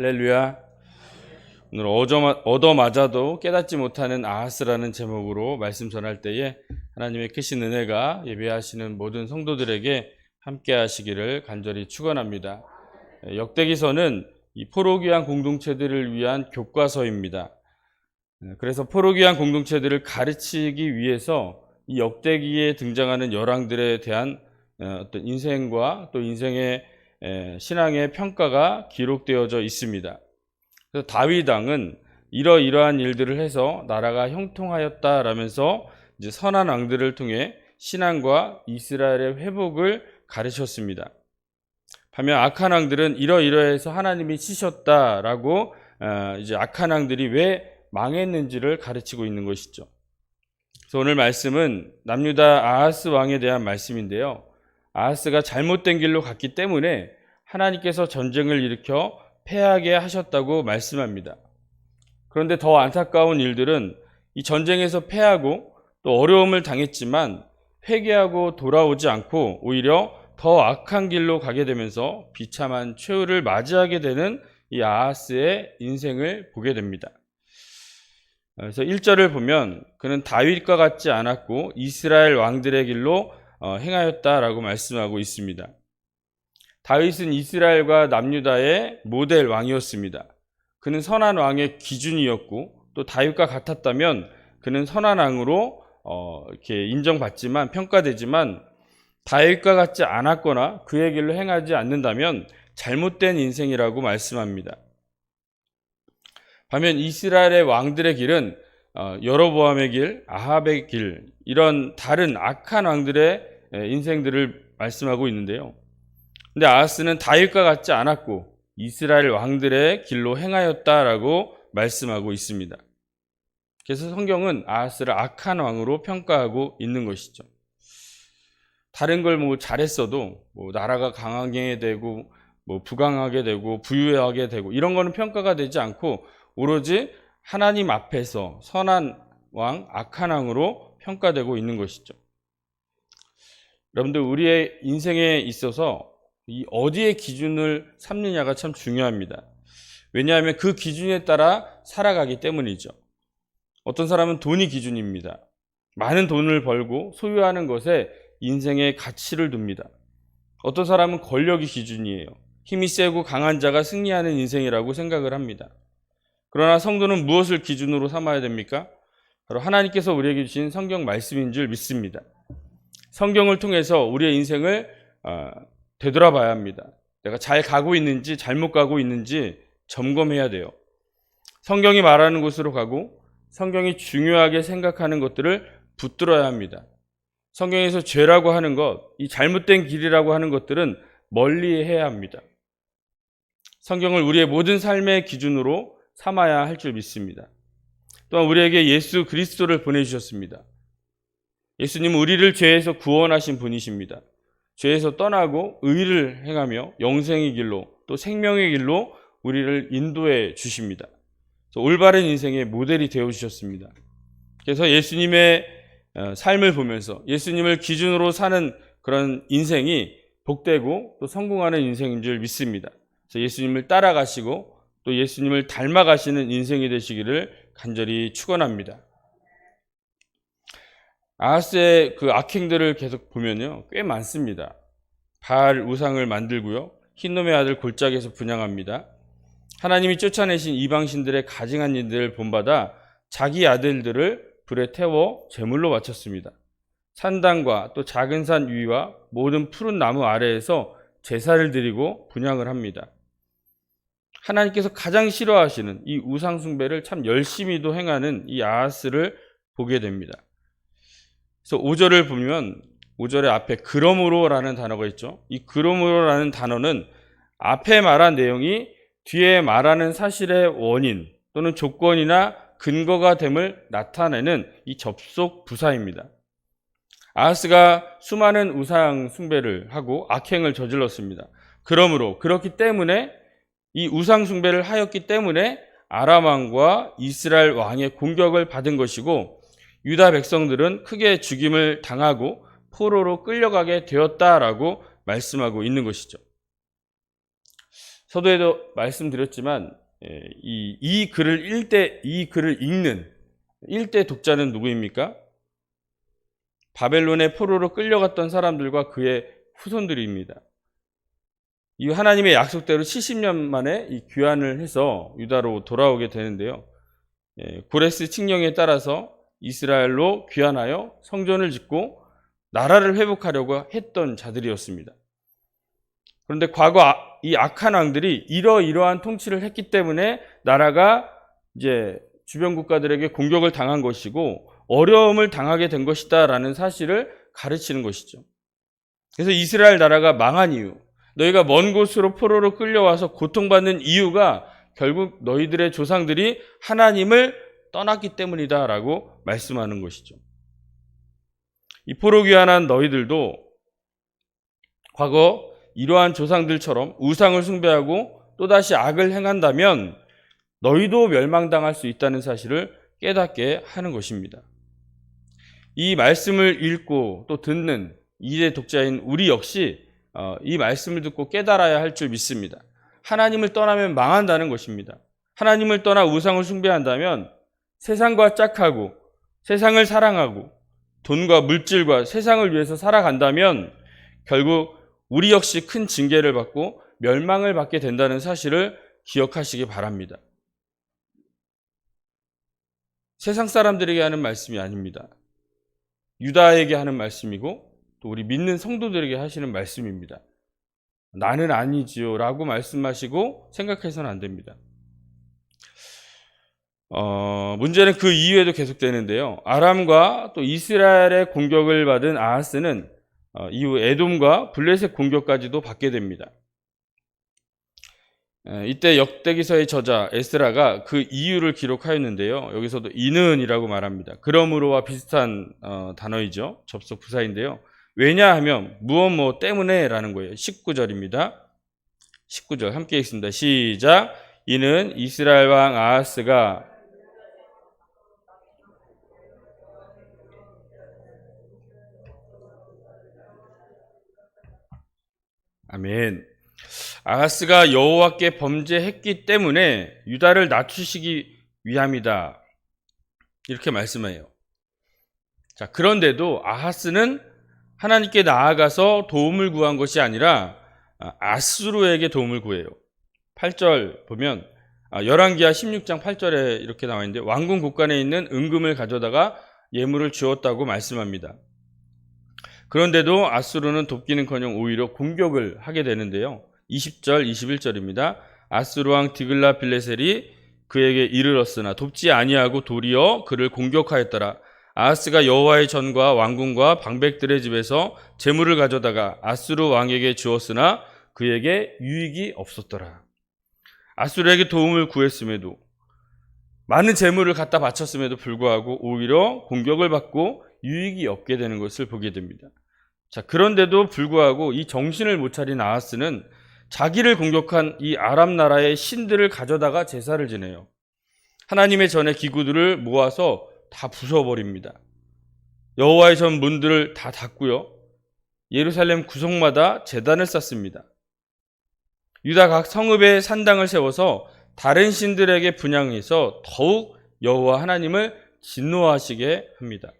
할렐루야. 오늘 얻어맞아도 깨닫지 못하는 아하스라는 제목으로 말씀 전할 때에 하나님의 크신 은혜가 예배하시는 모든 성도들에게 함께 하시기를 간절히 축원합니다. 역대기서는 이 포로귀환 공동체들을 위한 교과서입니다. 그래서 포로귀환 공동체들을 가르치기 위해서 이 역대기에 등장하는 열왕들에 대한 어떤 인생과 또 인생의 신앙의 평가가 기록되어져 있습니다. 그래서 다윗 왕은 이러이러한 일들을 해서 나라가 형통하였다라면서 이제 선한 왕들을 통해 신앙과 이스라엘의 회복을 가르쳤습니다. 반면 악한 왕들은 이러이러해서 하나님이 치셨다라고 이제 악한 왕들이 왜 망했는지를 가르치고 있는 것이죠. 그래서 오늘 말씀은 남유다 아하스 왕에 대한 말씀인데요. 아하스가 잘못된 길로 갔기 때문에 하나님께서 전쟁을 일으켜 패하게 하셨다고 말씀합니다. 그런데 더 안타까운 일들은 이 전쟁에서 패하고 또 어려움을 당했지만 회개하고 돌아오지 않고 오히려 더 악한 길로 가게 되면서 비참한 최후를 맞이하게 되는 이 아하스의 인생을 보게 됩니다. 그래서 1절을 보면 그는 다윗과 같지 않았고 이스라엘 왕들의 길로 행하였다라고 말씀하고 있습니다. 다윗은 이스라엘과 남유다의 모델 왕이었습니다. 그는 선한 왕의 기준이었고 또 다윗과 같았다면 그는 선한 왕으로 이렇게 인정받지만 평가되지만 다윗과 같지 않았거나 그의 길로 행하지 않는다면 잘못된 인생이라고 말씀합니다. 반면 이스라엘의 왕들의 길은 여로보암의 길, 아합의 길 이런 다른 악한 왕들의 인생들을 말씀하고 있는데요. 근데 아하스는 다윗과 같지 않았고 이스라엘 왕들의 길로 행하였다라고 말씀하고 있습니다. 그래서 성경은 아하스를 악한 왕으로 평가하고 있는 것이죠. 다른 걸 잘했어도 나라가 강하게 되고 부강하게 되고 부유하게 되고 이런 거는 평가가 되지 않고 오로지 하나님 앞에서 선한 왕, 악한 왕으로 평가되고 있는 것이죠. 여러분들 우리의 인생에 있어서 이 어디에 기준을 삼느냐가 참 중요합니다. 왜냐하면 그 기준에 따라 살아가기 때문이죠. 어떤 사람은 돈이 기준입니다. 많은 돈을 벌고 소유하는 것에 인생의 가치를 둡니다. 어떤 사람은 권력이 기준이에요. 힘이 세고 강한 자가 승리하는 인생이라고 생각을 합니다. 그러나 성도는 무엇을 기준으로 삼아야 됩니까? 바로 하나님께서 우리에게 주신 성경 말씀인 줄 믿습니다. 성경을 통해서 우리의 인생을 되돌아봐야 합니다. 내가 잘 가고 있는지 잘못 가고 있는지 점검해야 돼요. 성경이 말하는 곳으로 가고 성경이 중요하게 생각하는 것들을 붙들어야 합니다. 성경에서 죄라고 하는 것, 이 잘못된 길이라고 하는 것들은 멀리해야 합니다. 성경을 우리의 모든 삶의 기준으로 삼아야 할 줄 믿습니다. 또한 우리에게 예수 그리스도를 보내주셨습니다. 예수님은 우리를 죄에서 구원하신 분이십니다. 죄에서 떠나고 의를 행하며 영생의 길로 또 생명의 길로 우리를 인도해 주십니다. 올바른 인생의 모델이 되어주셨습니다. 그래서 예수님의 삶을 보면서 예수님을 기준으로 사는 그런 인생이 복되고 또 성공하는 인생인 줄 믿습니다. 그래서 예수님을 따라가시고 또 예수님을 닮아가시는 인생이 되시기를 간절히 축원합니다. 아하스의 그 악행들을 계속 보면요, 꽤 많습니다. 바알 우상을 만들고요, 흰놈의 아들 골짜기에서 분향합니다. 하나님이 쫓아내신 이방신들의 가증한 일들을 본받아 자기 아들들을 불에 태워 제물로 바쳤습니다. 산당과 또 작은 산 위와 모든 푸른 나무 아래에서 제사를 드리고 분향을 합니다. 하나님께서 가장 싫어하시는 이 우상 숭배를 참 열심히도 행하는 이 아하스를 보게 됩니다. 그래서 5절을 보면 5절의 앞에 그러므로라는 단어가 있죠. 이 그러므로라는 단어는 앞에 말한 내용이 뒤에 말하는 사실의 원인 또는 조건이나 근거가 됨을 나타내는 이 접속 부사입니다. 아하스가 수많은 우상 숭배를 하고 악행을 저질렀습니다. 그러므로 그렇기 때문에 이 우상 숭배를 하였기 때문에 아람 왕과 이스라엘 왕의 공격을 받은 것이고 유다 백성들은 크게 죽임을 당하고 포로로 끌려가게 되었다라고 말씀하고 있는 것이죠. 서두에도 말씀드렸지만 이 글을 읽는 일대 독자는 누구입니까? 바벨론의 포로로 끌려갔던 사람들과 그의 후손들입니다. 이 하나님의 약속대로 70년 만에 이 귀환을 해서 유다로 돌아오게 되는데요. 고레스 칙령에 따라서 이스라엘로 귀환하여 성전을 짓고 나라를 회복하려고 했던 자들이었습니다. 그런데 과거 이 악한 왕들이 이러한 통치를 했기 때문에 나라가 이제 주변 국가들에게 공격을 당한 것이고 어려움을 당하게 된 것이다라는 사실을 가르치는 것이죠. 그래서 이스라엘 나라가 망한 이유, 너희가 먼 곳으로 포로로 끌려와서 고통받는 이유가 결국 너희들의 조상들이 하나님을 떠났기 때문이다라고 말씀하는 것이죠. 이 포로 귀환한 너희들도 과거 이러한 조상들처럼 우상을 숭배하고 또다시 악을 행한다면 너희도 멸망당할 수 있다는 사실을 깨닫게 하는 것입니다. 이 말씀을 읽고 또 듣는 이대 독자인 우리 역시 이 말씀을 듣고 깨달아야 할 줄 믿습니다. 하나님을 떠나면 망한다는 것입니다. 하나님을 떠나 우상을 숭배한다면 세상과 짝하고 세상을 사랑하고 돈과 물질과 세상을 위해서 살아간다면 결국 우리 역시 큰 징계를 받고 멸망을 받게 된다는 사실을 기억하시기 바랍니다. 세상 사람들에게 하는 말씀이 아닙니다. 유다에게 하는 말씀이고 또 우리 믿는 성도들에게 하시는 말씀입니다. 나는 아니지요 라고 말씀하시고 생각해서는 안 됩니다. 문제는 그 이후에도 계속되는데요. 아람과 또 이스라엘의 공격을 받은 아하스는 이후 에돔과 블레셋 공격까지도 받게 됩니다. 이때 역대기서의 저자 에스라가 그 이유를 기록하였는데요. 여기서도 이는이라고 말합니다. 그러므로와 비슷한 단어이죠. 접속 부사인데요. 왜냐하면 무엇 때문에 라는 거예요. 19절입니다. 19절 함께 읽습니다. 시작. 이는 이스라엘 왕 아하스가 아멘. 아하스가 여호와께 범죄했기 때문에 유다를 낮추시기 위함이다. 이렇게 말씀해요. 자, 그런데도 아하스는 하나님께 나아가서 도움을 구한 것이 아니라 아수르에게 도움을 구해요. 8절 보면 열왕기하 16장 8절에 이렇게 나와 있는데 왕궁 곳간에 있는 은금을 가져다가 예물을 주었다고 말씀합니다. 그런데도 아수르는 돕기는커녕 오히려 공격을 하게 되는데요. 20절, 21절입니다. 아수르 왕 디글라 빌레셀이 그에게 이르렀으나 돕지 아니하고 도리어 그를 공격하였더라. 아하스가 여호와의 전과 왕궁과 방백들의 집에서 재물을 가져다가 아수르 왕에게 주었으나 그에게 유익이 없었더라. 아수르에게 도움을 구했음에도 많은 재물을 갖다 바쳤음에도 불구하고 오히려 공격을 받고 유익이 없게 되는 것을 보게 됩니다. 자, 그런데도 불구하고 이 정신을 못 차린 아하스는 자기를 공격한 이 아람 나라의 신들을 가져다가 제사를 지내요. 하나님의 전의 기구들을 모아서 다 부숴버립니다. 여호와의 전 문들을 다 닫고요. 예루살렘 구석마다 제단을 쌓습니다. 유다 각 성읍에 산당을 세워서 다른 신들에게 분향해서 더욱 여호와 하나님을 진노하시게 합니다.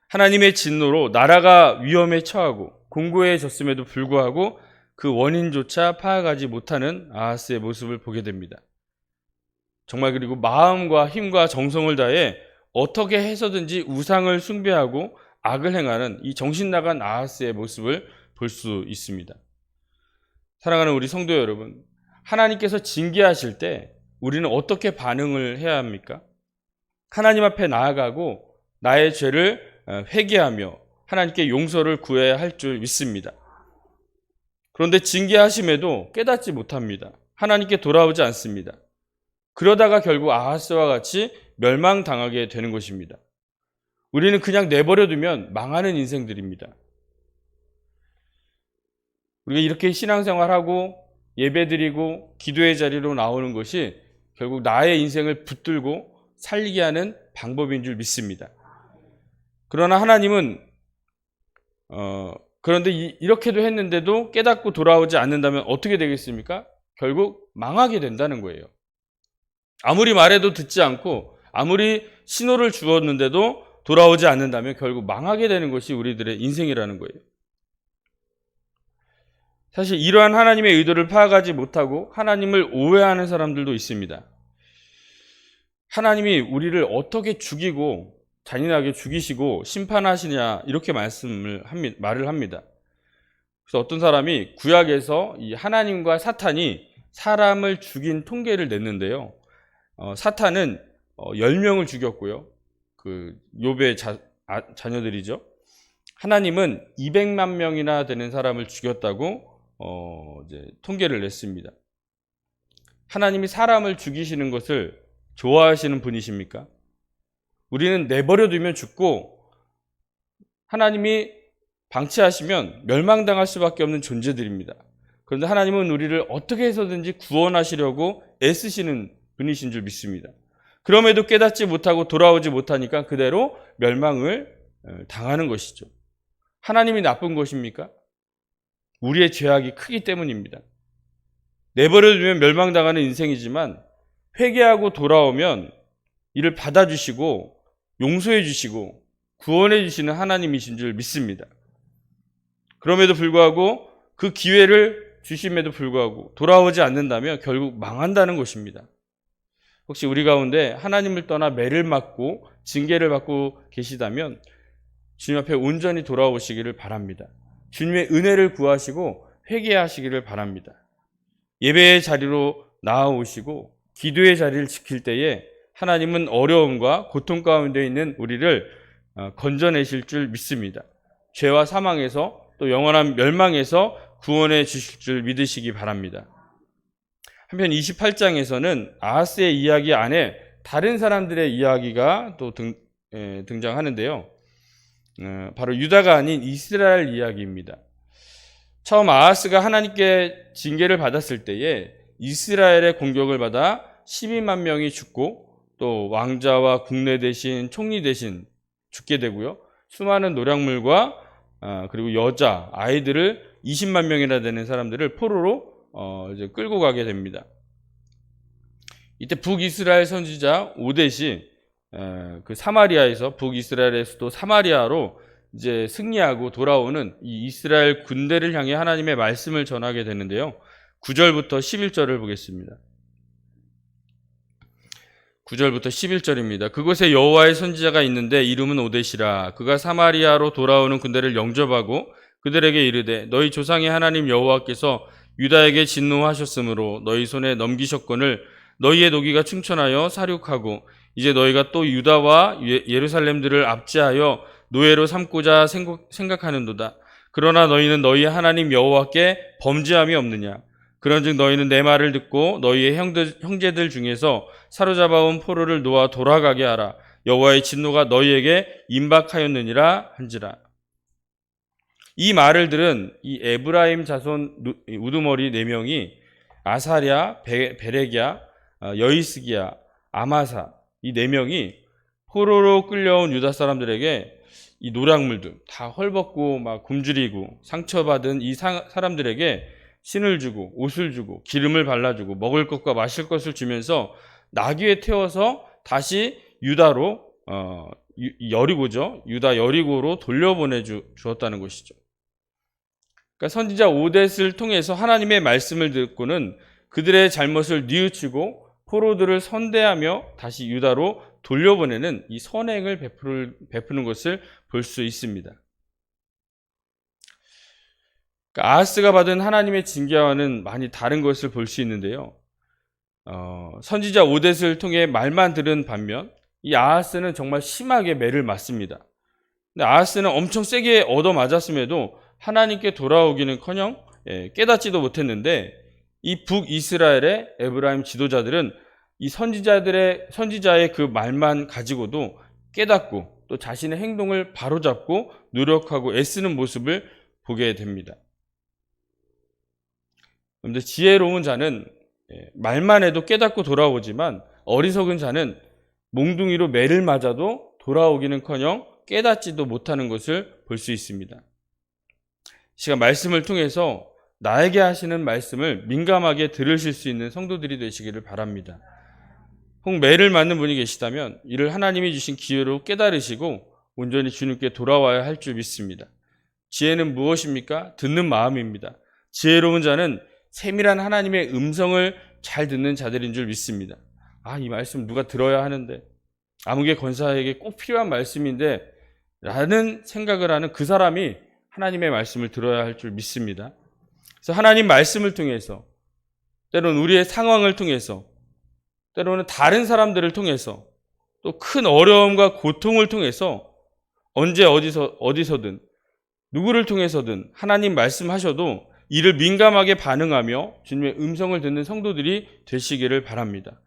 하나님의 진노로 나라가 위험에 처하고 공고해졌음에도 불구하고 그 원인조차 파악하지 못하는 아하스의 모습을 보게 됩니다. 정말 그리고 마음과 힘과 정성을 다해 어떻게 해서든지 우상을 숭배하고 악을 행하는 이 정신 나간 아하스의 모습을 볼 수 있습니다. 사랑하는 우리 성도 여러분, 하나님께서 징계하실 때 우리는 어떻게 반응을 해야 합니까? 하나님 앞에 나아가고 나의 죄를 회개하며 하나님께 용서를 구해야 할 줄 믿습니다. 그런데 징계하심에도 깨닫지 못합니다. 하나님께 돌아오지 않습니다. 그러다가 결국 아하스와 같이 멸망당하게 되는 것입니다. 우리는 그냥 내버려두면 망하는 인생들입니다. 우리가 이렇게 신앙생활하고 예배드리고 기도의 자리로 나오는 것이 결국 나의 인생을 붙들고 살리게 하는 방법인 줄 믿습니다. 그러나 하나님은 그런데 이렇게도 했는데도 깨닫고 돌아오지 않는다면 어떻게 되겠습니까? 결국 망하게 된다는 거예요. 아무리 말해도 듣지 않고 아무리 신호를 주었는데도 돌아오지 않는다면 결국 망하게 되는 것이 우리들의 인생이라는 거예요. 사실 이러한 하나님의 의도를 파악하지 못하고 하나님을 오해하는 사람들도 있습니다. 하나님이 우리를 어떻게 죽이고 잔인하게 죽이시고 심판하시냐 이렇게 말을 합니다. 그래서 어떤 사람이 구약에서 이 하나님과 사탄이 사람을 죽인 통계를 냈는데요. 사탄은 10명을 죽였고요. 그 욥의 자녀들이죠. 하나님은 200만 명이나 되는 사람을 죽였다고 이제 통계를 냈습니다. 하나님이 사람을 죽이시는 것을 좋아하시는 분이십니까? 우리는 내버려 두면 죽고 하나님이 방치하시면 멸망당할 수밖에 없는 존재들입니다. 그런데 하나님은 우리를 어떻게 해서든지 구원하시려고 애쓰시는 분이신 줄 믿습니다. 그럼에도 깨닫지 못하고 돌아오지 못하니까 그대로 멸망을 당하는 것이죠. 하나님이 나쁜 것입니까? 우리의 죄악이 크기 때문입니다. 내버려 두면 멸망당하는 인생이지만 회개하고 돌아오면 이를 받아주시고 용서해 주시고 구원해 주시는 하나님이신 줄 믿습니다. 그럼에도 불구하고 그 기회를 주심에도 불구하고 돌아오지 않는다면 결국 망한다는 것입니다. 혹시 우리 가운데 하나님을 떠나 매를 맞고 징계를 받고 계시다면 주님 앞에 온전히 돌아오시기를 바랍니다. 주님의 은혜를 구하시고 회개하시기를 바랍니다. 예배의 자리로 나아오시고 기도의 자리를 지킬 때에 하나님은 어려움과 고통 가운데 있는 우리를 건져내실 줄 믿습니다. 죄와 사망에서 또 영원한 멸망에서 구원해 주실 줄 믿으시기 바랍니다. 한편 28장에서는 아하스의 이야기 안에 다른 사람들의 이야기가 또 등장하는데요. 바로 유다가 아닌 이스라엘 이야기입니다. 처음 아하스가 하나님께 징계를 받았을 때에 이스라엘의 공격을 받아 12만 명이 죽고 또 왕자와 국내 대신 총리 대신 죽게 되고요. 수많은 노략물과 그리고 여자, 아이들을 20만 명이나 되는 사람들을 포로로 이제 끌고 가게 됩니다. 이때 북이스라엘 선지자 오뎃이 그 사마리아에서 북이스라엘의 수도 사마리아로 이제 승리하고 돌아오는 이 이스라엘 군대를 향해 하나님의 말씀을 전하게 되는데요. 9절부터 11절을 보겠습니다. 9절부터 11절입니다. 그곳에 여호와의 선지자가 있는데 이름은 오뎃이라. 그가 사마리아로 돌아오는 군대를 영접하고 그들에게 이르되 너희 조상의 하나님 여호와께서 유다에게 진노하셨으므로 너희 손에 넘기셨거늘 너희의 노기가 충천하여 사륙하고 이제 너희가 또 유다와 예루살렘들을 압제하여 노예로 삼고자 생각하는도다. 그러나 너희는 너희의 하나님 여호와께 범죄함이 없느냐? 그런즉 너희는 내 말을 듣고 너희의 형제들 중에서 사로잡아온 포로를 놓아 돌아가게 하라. 여호와의 진노가 너희에게 임박하였느니라 한지라. 이 말을 들은 이 에브라임 자손 우두머리 4명이 아사랴, 베레기야, 여이스기야, 아마사 이 4명이 포로로 끌려온 유다 사람들에게 이 노략물들 다 헐벗고 막 굶주리고 상처받은 이 사람들에게 신을 주고 옷을 주고 기름을 발라주고 먹을 것과 마실 것을 주면서 나귀에 태워서 다시 유다로 여리고죠. 유다 여리고로 돌려보내 주었다는 것이죠. 그러니까 선지자 오뎃을 통해서 하나님의 말씀을 듣고는 그들의 잘못을 뉘우치고 포로들을 선대하며 다시 유다로 돌려보내는 이 선행을 베푸는 것을 볼 수 있습니다. 그러니까 아하스가 받은 하나님의 징계와는 많이 다른 것을 볼 수 있는데요. 선지자 오뎃을 통해 말만 들은 반면 이 아하스는 정말 심하게 매를 맞습니다. 근데 아하스는 엄청 세게 얻어맞았음에도 하나님께 돌아오기는커녕 깨닫지도 못했는데 이 북이스라엘의 에브라임 지도자들은 이 선지자의 그 말만 가지고도 깨닫고 또 자신의 행동을 바로잡고 노력하고 애쓰는 모습을 보게 됩니다. 그런데 지혜로운 자는 말만 해도 깨닫고 돌아오지만 어리석은 자는 몽둥이로 매를 맞아도 돌아오기는커녕 깨닫지도 못하는 것을 볼 수 있습니다. 시간 말씀을 통해서 나에게 하시는 말씀을 민감하게 들으실 수 있는 성도들이 되시기를 바랍니다. 혹 매를 맞는 분이 계시다면 이를 하나님이 주신 기회로 깨달으시고 온전히 주님께 돌아와야 할 줄 믿습니다. 지혜는 무엇입니까? 듣는 마음입니다. 지혜로운 자는 세밀한 하나님의 음성을 잘 듣는 자들인 줄 믿습니다. 이 말씀 누가 들어야 하는데, 아무개 권사에게 꼭 필요한 말씀인데 라는 생각을 하는 그 사람이 하나님의 말씀을 들어야 할 줄 믿습니다. 그래서 하나님 말씀을 통해서, 때로는 우리의 상황을 통해서, 때로는 다른 사람들을 통해서, 또 큰 어려움과 고통을 통해서 언제 어디서든 누구를 통해서든 하나님 말씀하셔도 이를 민감하게 반응하며 주님의 음성을 듣는 성도들이 되시기를 바랍니다.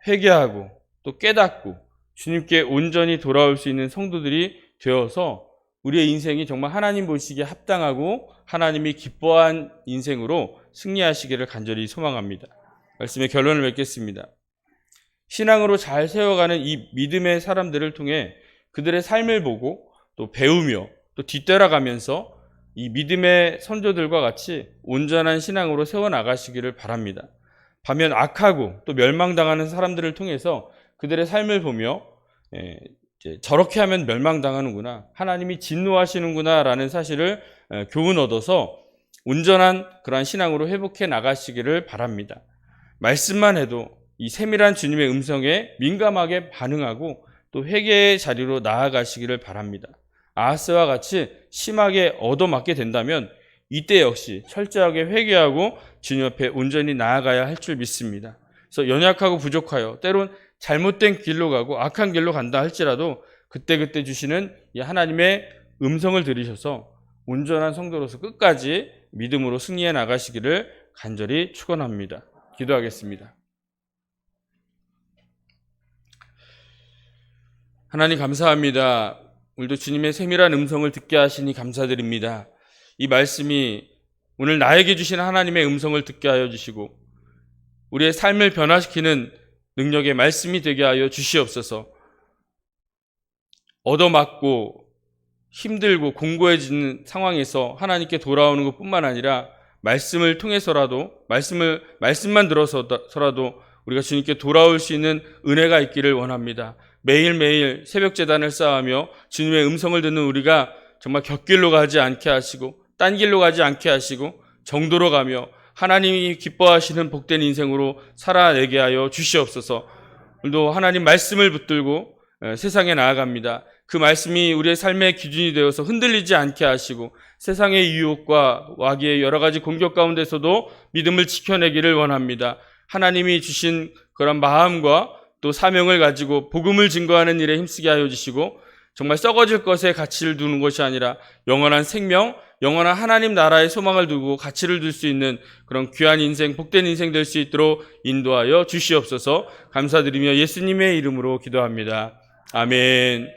회개하고 또 깨닫고 주님께 온전히 돌아올 수 있는 성도들이 되어서 우리의 인생이 정말 하나님 보시기에 합당하고 하나님이 기뻐한 인생으로 승리하시기를 간절히 소망합니다. 말씀의 결론을 맺겠습니다. 신앙으로 잘 세워가는 이 믿음의 사람들을 통해 그들의 삶을 보고 또 배우며 또 뒤따라가면서 이 믿음의 선조들과 같이 온전한 신앙으로 세워나가시기를 바랍니다. 반면 악하고 또 멸망당하는 사람들을 통해서 그들의 삶을 보며 저렇게 하면 멸망당하는구나, 하나님이 진노하시는구나 라는 사실을 교훈 얻어서 온전한 그러한 신앙으로 회복해 나가시기를 바랍니다. 말씀만 해도 이 세밀한 주님의 음성에 민감하게 반응하고 또 회개의 자리로 나아가시기를 바랍니다. 아하스와 같이 심하게 얻어맞게 된다면 이때 역시 철저하게 회개하고 주님 앞에 온전히 나아가야 할 줄 믿습니다. 그래서 연약하고 부족하여 때론 잘못된 길로 가고 악한 길로 간다 할지라도 그때그때 주시는 이 하나님의 음성을 들으셔서 온전한 성도로서 끝까지 믿음으로 승리해 나가시기를 간절히 축원합니다. 기도하겠습니다. 하나님 감사합니다. 오늘도 주님의 세밀한 음성을 듣게 하시니 감사드립니다. 이 말씀이 오늘 나에게 주신 하나님의 음성을 듣게 하여 주시고 우리의 삶을 변화시키는 능력의 말씀이 되게 하여 주시옵소서. 얻어맞고 힘들고 공고해지는 상황에서 하나님께 돌아오는 것뿐만 아니라 말씀을 통해서라도 말씀만 들어서라도 우리가 주님께 돌아올 수 있는 은혜가 있기를 원합니다. 매일매일 새벽 제단을 쌓으며 주님의 음성을 듣는 우리가 정말 곁길로 가지 않게 하시고 딴 길로 가지 않게 하시고 정도로 가며 하나님이 기뻐하시는 복된 인생으로 살아내게 하여 주시옵소서. 오늘도 하나님 말씀을 붙들고 세상에 나아갑니다. 그 말씀이 우리의 삶의 기준이 되어서 흔들리지 않게 하시고 세상의 유혹과 마귀의 여러 가지 공격 가운데서도 믿음을 지켜내기를 원합니다. 하나님이 주신 그런 마음과 또 사명을 가지고 복음을 증거하는 일에 힘쓰게 하여 주시고 정말 썩어질 것에 가치를 두는 것이 아니라 영원한 생명, 영원한 하나님 나라의 소망을 두고 가치를 둘 수 있는 그런 귀한 인생, 복된 인생 될 수 있도록 인도하여 주시옵소서. 감사드리며 예수님의 이름으로 기도합니다. 아멘.